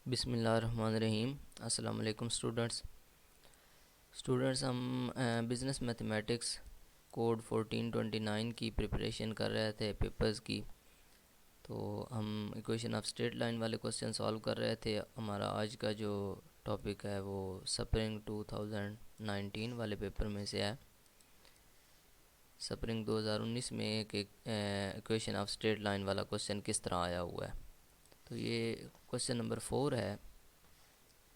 बिस्मिल्लाहिर्रहमानिर्रहीम। अस्सलाम वालेकुम स्टूडेंट्स हम बिज़नेस मैथमेटिक्स कोड 1429 की प्रिपरेशन कर रहे थे पेपर्स की। तो हम इक्वेशन ऑफ स्ट्रेट लाइन वाले क्वेश्चन सॉल्व कर रहे थे। हमारा आज का जो टॉपिक है वो स्प्रिंग 2019 वाले पेपर में से है। स्प्रिंग 2019 में एक इक्वेशन ऑफ स्ट्रेट लाइन वाला क्वेश्चन किस तरह आया हुआ है। तो ये क्वेश्चन नंबर 4 है।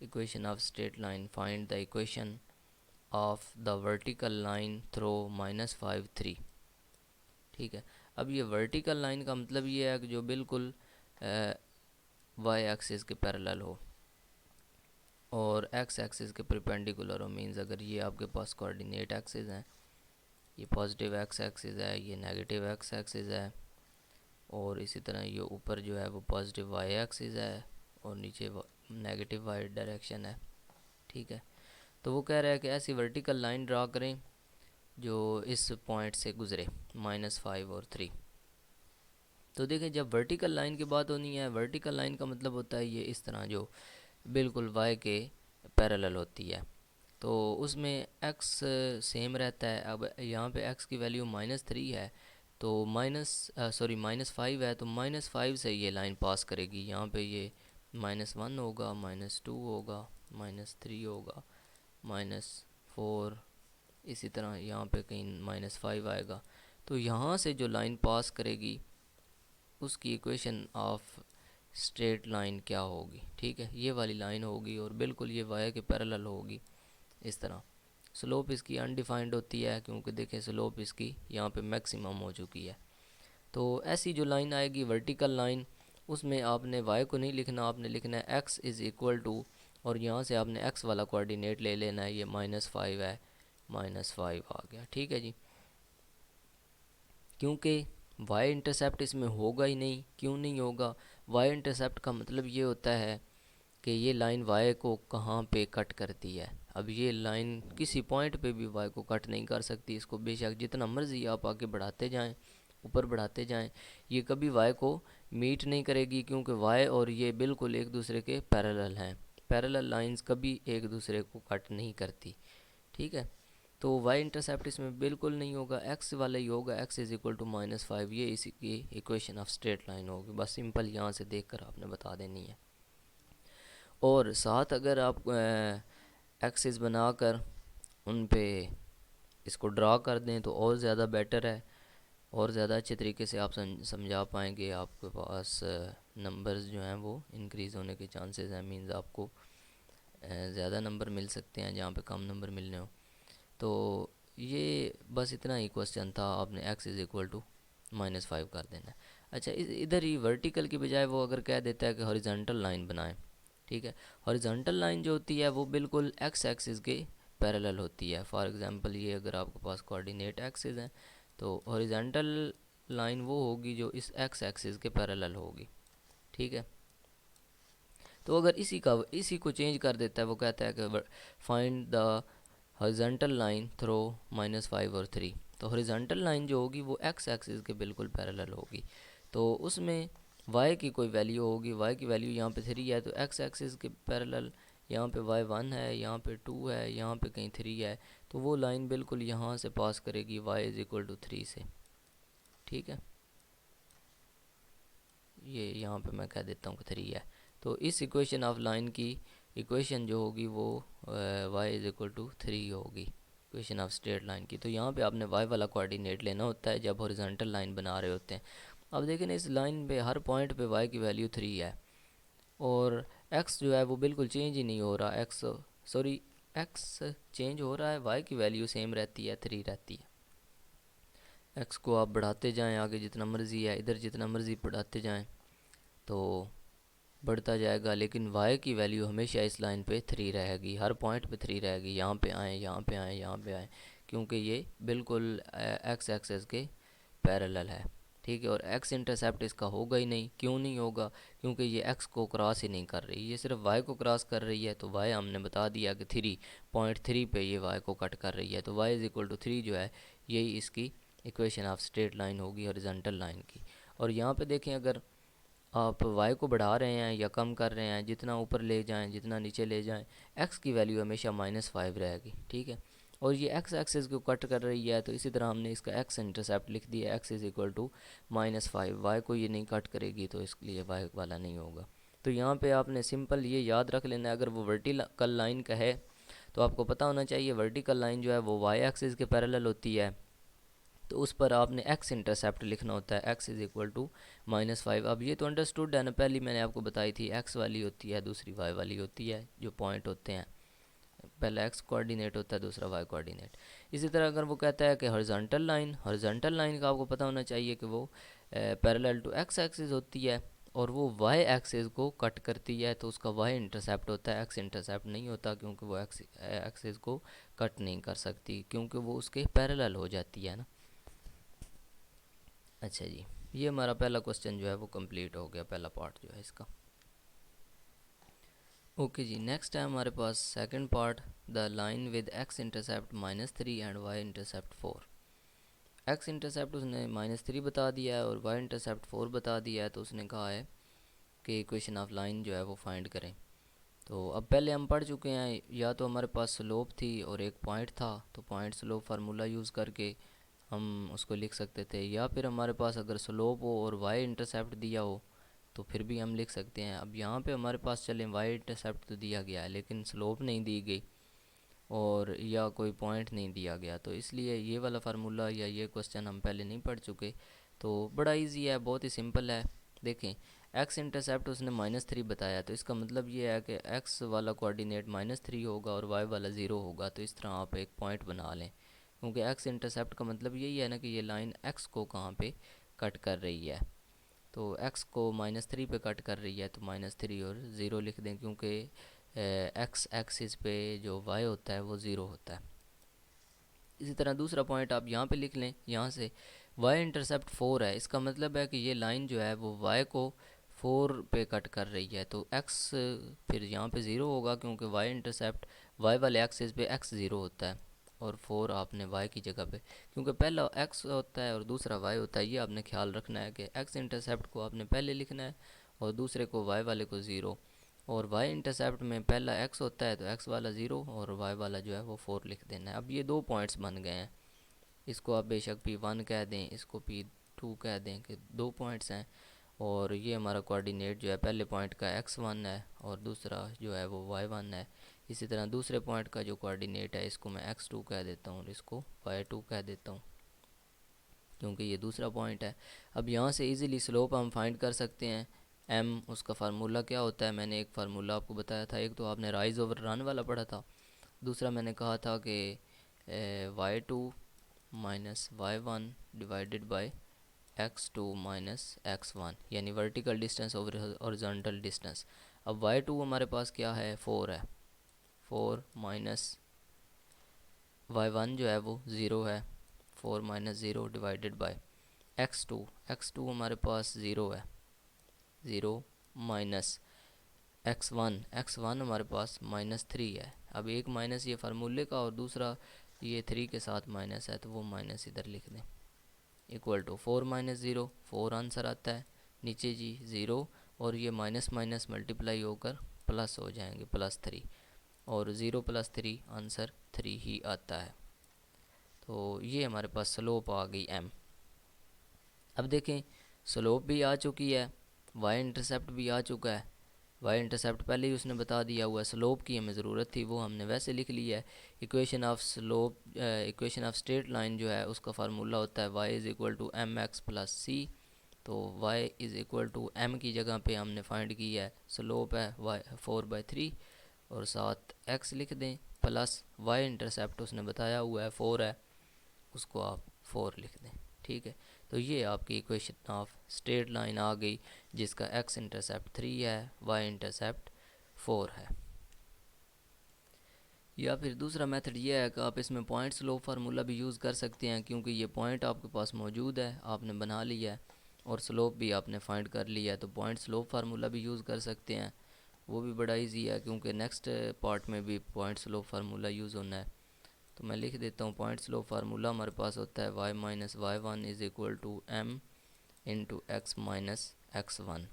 Equation of straight line, find the equation of the vertical line throw -5 3। ठीक है, अब ये वर्टिकल लाइन का मतलब ये है कि जो बिल्कुल वाई एक्सिस के पैरेलल हो और एक्स एक्सिस के परपेंडिकुलर हो। मींस अगर ये आपके पास कोऑर्डिनेट एक्सिस हैं, ये पॉजिटिव एक्स एक्सिस है, ये नेगेटिव एक्स एक्सिस है, और इसी तरह ये ऊपर जो है वो पॉजिटिव वाई एक्सिस है और नीचे नेगेटिव वाई डायरेक्शन है। ठीक है, तो वो कह रहा है कि ऐसी वर्टिकल लाइन ड्रा करें जो इस पॉइंट से गुज़रे -5 और 3। तो देखें, जब वर्टिकल लाइन की बात होनी है, वर्टिकल लाइन का मतलब होता है ये इस तरह जो बिल्कुल वाई के पैरेलल होती है। तो उसमें एक्स सेम रहता है। अब यहाँ पे एक्स की वैल्यू -3 है, तो -5 है, तो -5 से ये लाइन पास करेगी। यहाँ पे ये -1 होगा, -2 होगा, -3 होगा, -4, इसी तरह यहाँ पे कहीं -5 आएगा। तो यहाँ से जो लाइन पास करेगी उसकी इक्वेशन ऑफ स्ट्रेट लाइन क्या होगी। ठीक है, ये वाली लाइन होगी और बिल्कुल ये वाई के पैरेलल होगी इस तरह। स्लोप इसकी अनडिफाइंड होती है क्योंकि देखें स्लोप इसकी यहाँ पे मैक्सिमम हो चुकी है। तो ऐसी जो लाइन आएगी वर्टिकल लाइन, उसमें आपने वाई को नहीं लिखना, आपने लिखना है एक्स इज़ इक्वल टू, और यहाँ से आपने एक्स वाला कोऑर्डिनेट ले लेना है। ये -5 है, -5 आ गया। ठीक है जी, क्योंकि वाई इंटरसेप्ट इसमें होगा ही नहीं। क्यों नहीं होगा? वाई इंटरसेप्ट का मतलब ये होता है कि ये लाइन वाई को कहाँ पे कट करती है। अब ये लाइन किसी पॉइंट पे भी वाई को कट नहीं कर सकती। इसको बेशक जितना मर्ज़ी आप आगे बढ़ाते जाएं, ऊपर बढ़ाते जाएं, ये कभी वाई को मीट नहीं करेगी, क्योंकि वाई और ये बिल्कुल एक दूसरे के पैरेलल हैं। पैरेलल लाइंस कभी एक दूसरे को कट नहीं करती। ठीक है, तो वाई इंटरसेप्ट इसमें बिल्कुल नहीं होगा, एक्स वाला ही होगा। एक्स इज़ इक्वल टू -5, ये इसी की इक्वेशन ऑफ स्ट्रेट लाइन होगी। बस सिंपल यहाँ से देख कर आपने बता देनी है। और साथ अगर आप एक्सिस बनाकर उन पे इसको ड्रा कर दें तो और ज़्यादा बेटर है, और ज़्यादा अच्छे तरीके से आप समझा पाएंगे। आपके पास नंबर्स जो हैं वो इंक्रीज़ होने के चांसेस हैं। मीन्स आपको ज़्यादा नंबर मिल सकते हैं जहाँ पे कम नंबर मिलने हो। तो ये बस इतना ही क्वेश्चन था। आपने एक्स इज़ इक्वल टू -5 कर देना है। अच्छा, इधर ही वर्टिकल की बजाय वो अगर कह देता है कि हॉरिजॉन्टल लाइन बनाएं। ठीक है, हॉरिजॉन्टल लाइन जो होती है वो बिल्कुल एक्स एक्सिस के पैरेलल होती है। फॉर एग्जांपल, ये अगर आपके पास कोऑर्डिनेट एक्सिस हैं तो हॉरिजॉन्टल लाइन वो होगी जो इस एक्स एक्सिस के पैरेलल होगी। ठीक है, तो अगर इसी को चेंज कर देता है, वो कहता है कि find the horizontal line throw -5 और 3। तो हॉरिजॉन्टल लाइन जो होगी वो एक्स एक्सिस के बिल्कुल पैरेलल होगी। तो उसमें वाई की कोई वैल्यू होगी। वाई की वैल्यू यहाँ पे 3 है, तो एक्स एक्सिस के पैरेलल यहाँ पे वाई 1 है, यहाँ पे 2 है, यहाँ पे कहीं 3 है। तो वो लाइन बिल्कुल यहाँ से पास करेगी वाई इज़ इक्वल टू 3 से। ठीक है, ये यहाँ पे मैं कह देता हूँ कि 3 है। तो इस इक्वेशन ऑफ लाइन की इक्वेशन जो होगी वो वाई इज़ इक्वल टू 3 होगी, इक्वेशन ऑफ स्ट्रेट लाइन की। तो यहाँ पे आपने वाई वाला कोऑर्डिनेट लेना होता है जब हॉरिजॉन्टल लाइन बना रहे होते हैं। अब देखें ना, इस लाइन पे हर पॉइंट पे वाई की वैल्यू 3 है और एक्स जो है वो बिल्कुल चेंज ही नहीं हो रहा। एक्स चेंज हो रहा है, वाई की वैल्यू सेम रहती है, 3 रहती है। एक्स को आप बढ़ाते जाएँ आगे जितना मर्ज़ी है, इधर जितना मर्ज़ी बढ़ाते जाएँ तो बढ़ता जाएगा, लेकिन वाई की वैल्यू हमेशा इस लाइन पे 3 रहेगी। हर पॉइंट पे 3 रहेगी। यहाँ पे आए, यहाँ पे आए, यहाँ पे आए, क्योंकि ये बिल्कुल एक्स एक्सेस के पैरेलल है। ठीक है, और एक्स इंटरसेप्ट इसका होगा ही नहीं। क्यों नहीं होगा? क्योंकि ये एक्स को क्रॉस ही नहीं कर रही, ये सिर्फ वाई को क्रॉस कर रही है। तो वाई हमने बता दिया कि 3.3 पे ये वाई को कट कर रही है। तो वाई इज़ इक्वल टू 3 जो है, यही इसकी इक्वेशन ऑफ स्ट्रेट लाइन होगी हॉरिजॉन्टल लाइन की। और यहाँ पे देखें, अगर आप y को बढ़ा रहे हैं या कम कर रहे हैं, जितना ऊपर ले जाएं जितना नीचे ले जाएं, x की वैल्यू हमेशा -5 रहेगी, ठीक है। और ये x एक्सिस को कट कर रही है, तो इसी तरह हमने इसका x इंटरसेप्ट लिख दिया, x is equal to -5। y को ये नहीं कट करेगी तो इसलिए y वाला नहीं होगा। तो यहाँ पे आपने सिंपल ये याद रख लेना है, अगर वो वर्टिकल लाइन का है तो आपको पता होना चाहिए वर्टिकल लाइन जो है वो y एक्सिस के पैरेलल होती है, तो उस पर आपने x इंटरसेप्ट लिखना होता है, x इज़ इक्वल टू -5। अब ये तो अंडरस्टूड है ना, पहली मैंने आपको बताई थी, x वाली होती है दूसरी y वाली होती है, जो पॉइंट होते हैं पहला x कोऑर्डिनेट होता है दूसरा y कोऑर्डिनेट। इसी तरह अगर वो कहता है कि हॉरिजॉन्टल लाइन का आपको पता होना चाहिए कि वो पैरेलल टू x एक्सिस होती है और वो y एक्सिस को कट करती है, तो उसका y इंटरसेप्ट होता है, x इंटरसेप्ट नहीं होता, क्योंकि वो x एक्सिस को कट नहीं कर सकती क्योंकि वो उसके पैरेलल हो जाती है ना। अच्छा जी, ये हमारा पहला क्वेश्चन जो है वो कंप्लीट हो गया, पहला पार्ट जो है इसका। ओके जी, नेक्स्ट है हमारे पास second part, the line with x intercept -3 and y intercept 4। x intercept उसने -3 बता दिया है और y इंटरसेप्ट 4 बता दिया है, तो उसने कहा है कि इक्वेशन ऑफ लाइन जो है वो फाइंड करें। तो अब पहले हम पढ़ चुके हैं, या तो हमारे पास स्लोप थी और एक पॉइंट था, तो पॉइंट स्लोप फार्मूला यूज़ करके हम उसको लिख सकते थे, या फिर हमारे पास अगर स्लोप हो और y इंटरसेप्ट दिया हो तो फिर भी हम लिख सकते हैं। अब यहाँ पे हमारे पास चलें y इंटरसेप्ट तो दिया गया है लेकिन स्लोप नहीं दी गई और या कोई पॉइंट नहीं दिया गया, तो इसलिए ये वाला फार्मूला या ये क्वेश्चन हम पहले नहीं पढ़ चुके। तो बड़ा इजी है, बहुत ही सिंपल है। देखें, x इंटरसेप्ट उसने -3 बताया, तो इसका मतलब ये है कि x वाला कोऑर्डिनेट -3 होगा और y वाला 0 होगा, तो इस तरह आप एक पॉइंट बना लें, क्योंकि x इंटरसेप्ट का मतलब यही है ना कि ये लाइन x को कहाँ पे कट कर रही है। तो x को -3 पे कट कर रही है, तो -3 और 0 लिख दें, क्योंकि x एक्सिस पे जो y होता है वो 0 होता है। इसी तरह दूसरा पॉइंट आप यहाँ पे लिख लें, यहाँ से y इंटरसेप्ट 4 है, इसका मतलब है कि ये लाइन जो है वो y को 4 पे कट कर रही है, तो x फिर यहाँ पे 0 होगा, क्योंकि y इंटरसेप्ट y वाले एक्सिस पे x 0 होता है और 4 आपने y की जगह पे, क्योंकि पहला x होता है और दूसरा y होता है, ये आपने ख्याल रखना है कि x इंटरसेप्ट को आपने पहले लिखना है और दूसरे को y वाले को 0, और y इंटरसेप्ट में पहला x होता है तो x वाला 0 और y वाला जो है वो 4 लिख देना है। अब ये दो पॉइंट्स बन गए हैं, इसको आप बेशक P1 कह दें, इसको P2 कह दें कि दो पॉइंट्स हैं, और ये हमारा कोऑर्डिनेट जो है पहले पॉइंट का x1 है और दूसरा जो है वो y1 है। इसी तरह दूसरे पॉइंट का जो कोऑर्डिनेट है इसको मैं x2 कह देता हूँ और इसको y2 कह देता हूँ, क्योंकि ये दूसरा पॉइंट है। अब यहाँ से इजीली स्लोप हम फाइंड कर सकते हैं। m उसका फार्मूला क्या होता है, मैंने एक फार्मूला आपको बताया था, एक तो आपने राइज ओवर रन वाला पढ़ा था, दूसरा मैंने कहा था कि y2 minus y1 divided by x2 minus x1, यानी vertical distance over horizontal distance. अब y2 हमारे पास क्या है, 4 है, 4 माइनस y1 जो है वो 0 है, 4 माइनस 0 डिवाइडेड बाय x2 हमारे पास 0 है, 0 माइनस x1 हमारे पास -3 है। अब एक माइनस ये फार्मूले का और दूसरा ये 3 के साथ माइनस है, तो वो माइनस इधर लिख दें, इक्वल टू 4 माइनस 0, 4 आंसर आता है, नीचे जी 0 और ये माइनस माइनस मल्टीप्लाई होकर प्लस हो जाएंगे, +3, और 0 + 3 आंसर 3 ही आता है। तो ये हमारे पास स्लोप आ गई m। अब देखें, स्लोप भी आ चुकी है, y इंटरसेप्ट भी आ चुका है, y इंटरसेप्ट पहले ही उसने बता दिया हुआ है, स्लोप की हमें ज़रूरत थी वो हमने वैसे लिख लिया है। Equation of slope, equation of straight line जो है उसका फार्मूला होता है y is equal to mx plus c, तो y is equal to m की जगह पे हमने फाइंड की है, स्लोप है y 4/3 और साथ x लिख दें, प्लस y इंटरसेप्ट उसने बताया हुआ है 4 है, उसको आप 4 लिख दें, ठीक है। तो ये आपकी इक्वेशन ऑफ स्ट्रेट लाइन आ गई, जिसका x इंटरसेप्ट 3 है, y इंटरसेप्ट 4 है। या फिर दूसरा मेथड ये है कि आप इसमें पॉइंट स्लोप फार्मूला भी यूज़ कर सकते हैं, क्योंकि ये पॉइंट आपके पास मौजूद है, आपने बना लिया है और स्लोप भी आपने फाइंड कर लिया है, तो पॉइंट स्लोप फार्मूला भी यूज़ कर सकते हैं। वो भी बड़ा इजी है, क्योंकि नेक्स्ट पार्ट में भी पॉइंट स्लोप फार्मूला यूज़ होना है। तो मैं लिख देता हूँ, पॉइंट स्लोप फार्मूला हमारे पास होता है y - y1 is equal to m into x minus x1।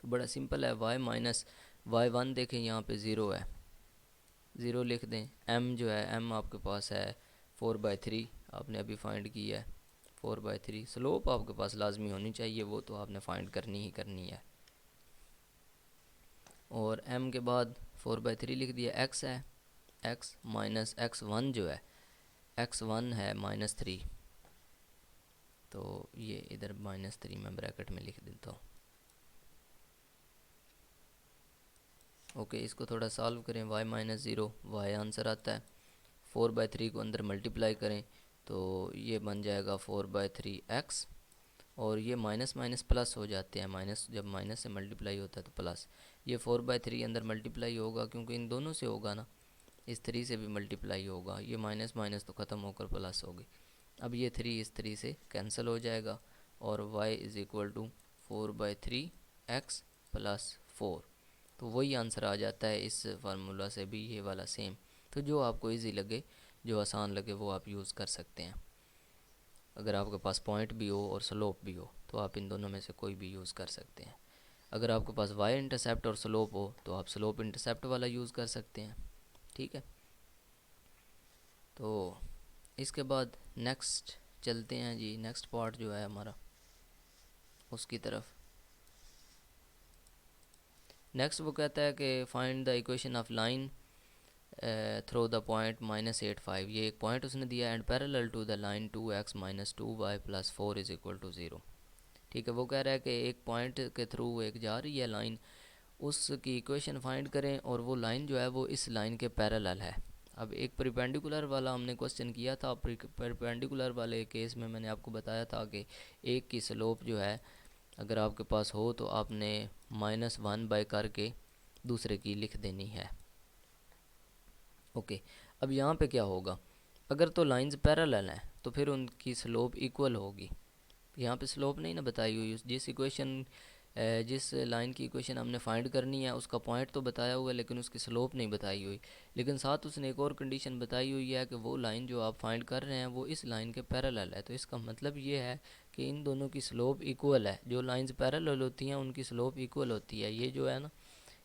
तो बड़ा सिंपल है, वाई माइनस वाई वन देखें यहाँ पे ज़ीरो है, ज़ीरो लिख दें। एम जो है, एम आपके पास है 4/3, आपने अभी फाइंड किया है 4/3। स्लोप आपके पास लाजमी होनी चाहिए, वो तो आपने फाइंड करनी ही करनी है। और एम के बाद 4/3 लिख दिया। एक्स है, एक्स माइनस एक्स वन जो है, एक्स वन है -3, तो ये इधर -3 मैं ब्रैकेट में लिख देता हूँ। ओके, इसको थोड़ा सॉल्व करें। वाई -0 वाई आंसर आता है। 4/3 को अंदर मल्टीप्लाई करें तो ये बन जाएगा 4/3 एक्स, और ये माइनस माइनस प्लस हो जाते हैं, माइनस जब माइनस से मल्टीप्लाई होता है तो प्लस। ये 4/3 अंदर मल्टीप्लाई होगा क्योंकि इन दोनों से होगा ना, इस 3 से भी मल्टीप्लाई होगा, ये माइनस माइनस तो ख़त्म होकर प्लस होगी। अब ये 3 इस 3 से कैंसिल हो जाएगा, और y is equal to 4/3 x plus 4। तो वही आंसर आ जाता है इस फार्मूला से भी, ये वाला सेम। तो जो आपको इजी लगे, जो आसान लगे, वो आप यूज़ कर सकते हैं। अगर आपके पास पॉइंट भी हो और स्लोप भी हो तो आप इन दोनों में से कोई भी यूज़ कर सकते हैं। अगर आपके पास वाई इंटरसेप्ट और स्लोप हो तो आप स्लोप इंटरसेप्ट वाला यूज़ कर सकते हैं। ठीक है, तो इसके बाद नेक्स्ट चलते हैं जी, नेक्स्ट पार्ट जो है हमारा उसकी तरफ। नेक्स्ट वो कहता है कि find the equation of line through the point -8 5। ये एक पॉइंट उसने दिया, and parallel to the line 2x - 2y + 4 is equal to 0। ठीक है, वो कह रहा है कि एक पॉइंट के थ्रू एक जा रही है लाइन, उसकी इक्वेशन फाइंड करें, और वो लाइन जो है वो इस लाइन के पैरेलल है। अब एक परपेंडिकुलर वाला हमने क्वेश्चन किया था, परपेंडिकुलर वाले केस में मैंने आपको बताया था कि एक की स्लोप जो है अगर आपके पास हो तो आपने -1 बाय करके दूसरे की लिख देनी है। ओके, अब यहाँ पे क्या होगा, अगर तो लाइंस पैरेलल हैं तो फिर उनकी स्लोप इक्वल होगी। यहाँ पे स्लोप नहीं ना बताई हुई, जिस लाइन की इक्वेशन हमने फाइंड करनी है उसका पॉइंट तो बताया हुआ है लेकिन उसकी स्लोप नहीं बताई हुई। लेकिन साथ उसने एक और कंडीशन बताई हुई है कि वो लाइन जो आप फाइंड कर रहे हैं वो इस लाइन के पैरेलल है। तो इसका मतलब ये है कि इन दोनों की स्लोप इक्वल है। जो लाइंस पैरेलल होती हैं उनकी स्लोप इक्वल होती है। ये जो है ना,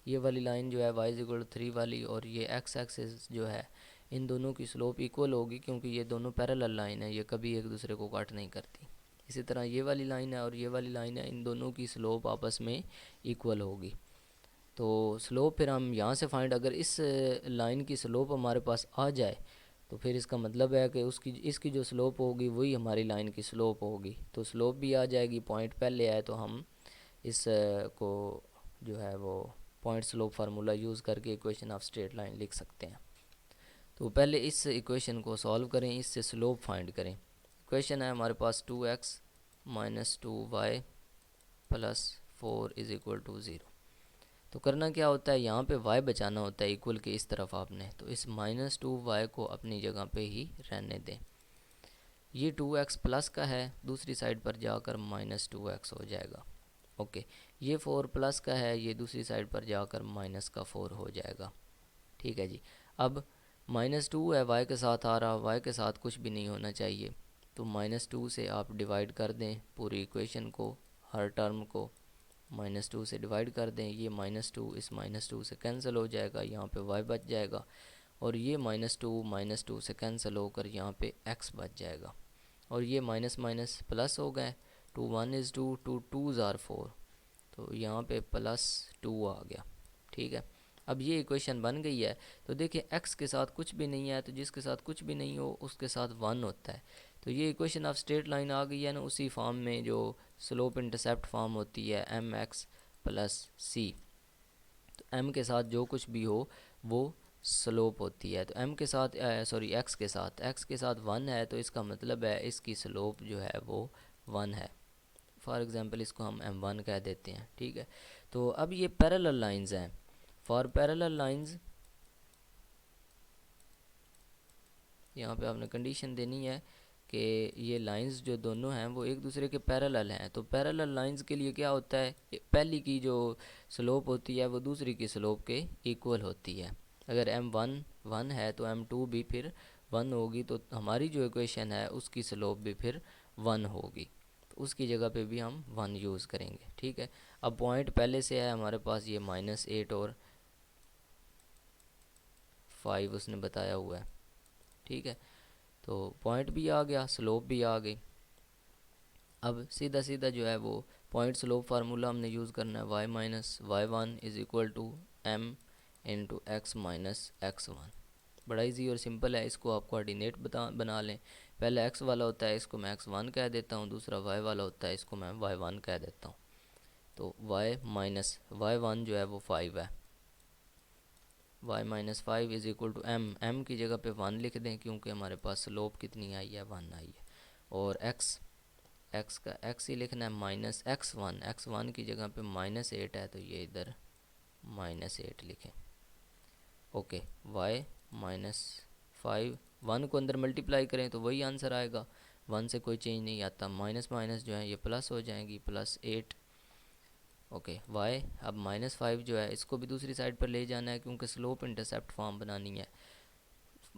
ये वाली लाइन जो है y = 3 वाली, और ये x एक्सिस जो है, इन दोनों की स्लोप इक्वल होगी क्योंकि ये दोनों पैरेलल लाइन है, ये कभी एक दूसरे को काट नहीं करती। इसी तरह ये वाली लाइन है और ये वाली लाइन है, इन दोनों की स्लोप आपस में इक्वल होगी। तो स्लोप फिर हम यहाँ से फाइंड, अगर इस लाइन की स्लोप हमारे पास आ जाए तो फिर इसका मतलब है कि इसकी जो स्लोप होगी वही हमारी लाइन की स्लोप होगी। तो स्लोप भी आ जाएगी, पॉइंट पहले आए तो हम इस को जो है वो पॉइंट स्लोप फार्मूला यूज़ करके इक्वेशन ऑफ स्ट्रेट लाइन लिख सकते हैं। तो पहले इस इक्वेशन को सॉल्व करें, इससे स्लोप फाइंड करें। इक्वेशन है हमारे पास 2x - 2y + 4 is equal to 0। तो करना क्या होता है, यहाँ पे y बचाना होता है इक्वल के इस तरफ आपने, तो इस -2y को अपनी जगह पे ही रहने दें। ये 2x प्लस का है, दूसरी साइड पर जाकर -2x हो जाएगा। ओके, ये 4 प्लस का है, ये दूसरी साइड पर जाकर -4 हो जाएगा। ठीक है जी। अब -2 है, y के साथ आ रहा, y के साथ कुछ भी नहीं होना चाहिए, तो -2 से आप डिवाइड कर दें पूरी इक्वेशन को, हर टर्म को -2 से डिवाइड कर दें। ये -2 इस -2 से कैंसिल हो जाएगा, यहाँ पे y बच जाएगा, और ये -2 से कैंसिल होकर यहाँ पे x बच जाएगा, और ये माइनस माइनस प्लस हो गए। 2 1 इज़ 2, 2 2s are 4, तो यहाँ पे +2 आ गया। ठीक है, अब ये इक्वेशन बन गई है। तो देखिए x के साथ कुछ भी नहीं है, तो जिसके साथ कुछ भी नहीं हो उसके साथ 1 होता है। तो ये इक्वेशन ऑफ स्ट्रेट लाइन आ गई है ना, उसी फॉर्म में जो स्लोप इंटरसेप्ट फॉर्म होती है mx + c। तो m के साथ जो कुछ भी हो वो स्लोप होती है। तो m के साथ x के साथ 1 है, तो इसका मतलब है इसकी स्लोप जो है वो 1 है। फॉर एग्ज़ाम्पल इसको हम m1 कह देते हैं। ठीक है, तो अब ये पैरेलल लाइंस हैं। फॉर पैरेलल लाइंस यहाँ पे आपने कंडीशन देनी है कि ये लाइंस जो दोनों हैं वो एक दूसरे के पैरेलल हैं। तो पैरेलल लाइंस के लिए क्या होता है, पहली की जो स्लोप होती है वो दूसरी की स्लोप के इक्वल होती है। अगर m1 1 है तो m2 भी फिर 1 होगी, तो हमारी जो इक्वेशन है उसकी स्लोप भी फिर 1 होगी, तो उसकी जगह पे भी हम 1 यूज़ करेंगे। ठीक है, अब पॉइंट पहले से है हमारे पास, ये -8 और 5 उसने बताया हुआ है, ठीक है। तो पॉइंट भी आ गया, स्लोप भी आ गई। अब सीधा सीधा जो है वो पॉइंट स्लोप फार्मूला हमने यूज़ करना है, y-y1 = m x-x1। बड़ा इजी और सिंपल है, इसको आप कोऑर्डिनेट बना लें। पहले x वाला होता है, इसको मैं x1 कह देता हूँ, दूसरा y वाला होता है, इसको मैं y1 कह देता हूँ। तो y-y1 जो है वो 5 है, y-5 = m की जगह पे 1 लिख दें, क्योंकि हमारे पास स्लोप कितनी आई है, 1 आई है। और x का x ही लिखना है, -x1 की जगह पे -8 है, तो ये इधर -8 लिखें। ओके, y-5, 1 को अंदर मल्टीप्लाई करें तो वही आंसर आएगा, 1 से कोई चेंज नहीं आता। माइनस माइनस जो है ये प्लस हो जाएंगी, +8। ओके, y अब -5 जो है इसको भी दूसरी साइड पर ले जाना है, क्योंकि स्लोप इंटरसेप्ट फॉर्म बनानी है।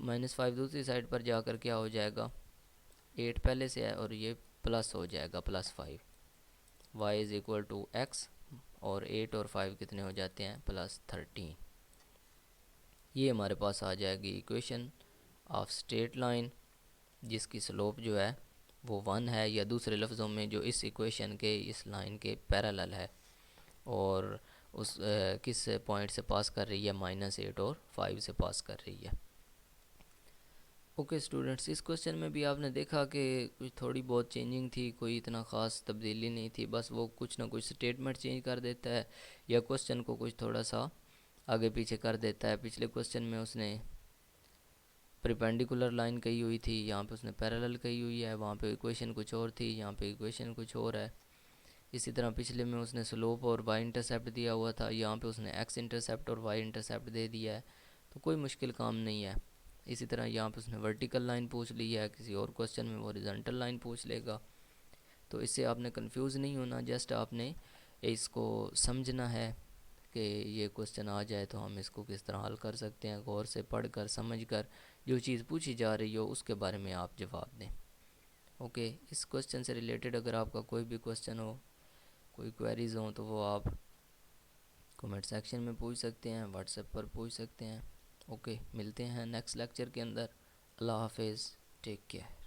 -5 दूसरी साइड पर जाकर क्या हो जाएगा, 8 पहले से है और ये प्लस हो जाएगा, +5। y = x, और 8 और 5 कितने हो जाते हैं, +13। ये हमारे पास आ जाएगी इक्वेशन ऑफ स्ट्रेट लाइन, जिसकी स्लोप जो है वो 1 है, या दूसरे लफ्ज़ों में जो इस इक्वेशन के इस लाइन के पैरेलल है, और उस किस पॉइंट से पास कर रही है, -8 और 5 से पास कर रही है। ओके स्टूडेंट्स, इस क्वेश्चन में भी आपने देखा कि कुछ थोड़ी बहुत चेंजिंग थी, कोई इतना ख़ास तब्दीली नहीं थी, बस वो कुछ ना कुछ स्टेटमेंट चेंज कर देता है या क्वेश्चन को कुछ थोड़ा सा आगे पीछे कर देता है। पिछले क्वेश्चन में उसने परपेंडिकुलर लाइन कही हुई थी, यहाँ पे उसने पैरेलल कही हुई है, वहाँ पे इक्वेशन कुछ और थी, यहाँ पे इक्वेशन कुछ और है। इसी तरह पिछले में उसने स्लोप और वाई इंटरसेप्ट दिया हुआ था, यहाँ पे उसने एक्स इंटरसेप्ट और वाई इंटरसेप्ट दे दिया है, तो कोई मुश्किल काम नहीं है। इसी तरह यहाँ पे उसने वर्टिकल लाइन पूछ ली है, किसी और क्वेश्चन में वो हॉरिजॉन्टल लाइन पूछ लेगा। तो इससे आपने कंफ्यूज नहीं होना, जस्ट आपने इसको समझना है कि ये क्वेश्चन आ जाए तो हम इसको किस तरह हल कर सकते हैं। गौर से पढ़ कर समझ कर जो चीज़ पूछी जा रही हो उसके बारे में आप जवाब दें। ओके, इस क्वेश्चन से रिलेटेड अगर आपका कोई भी क्वेश्चन हो, कोई क्वेरीज हो, तो वो आप कमेंट सेक्शन में पूछ सकते हैं, व्हाट्सएप पर पूछ सकते हैं। ओके, मिलते हैं नेक्स्ट लेक्चर के अंदर। अल्लाह हाफिज़, टेक केयर।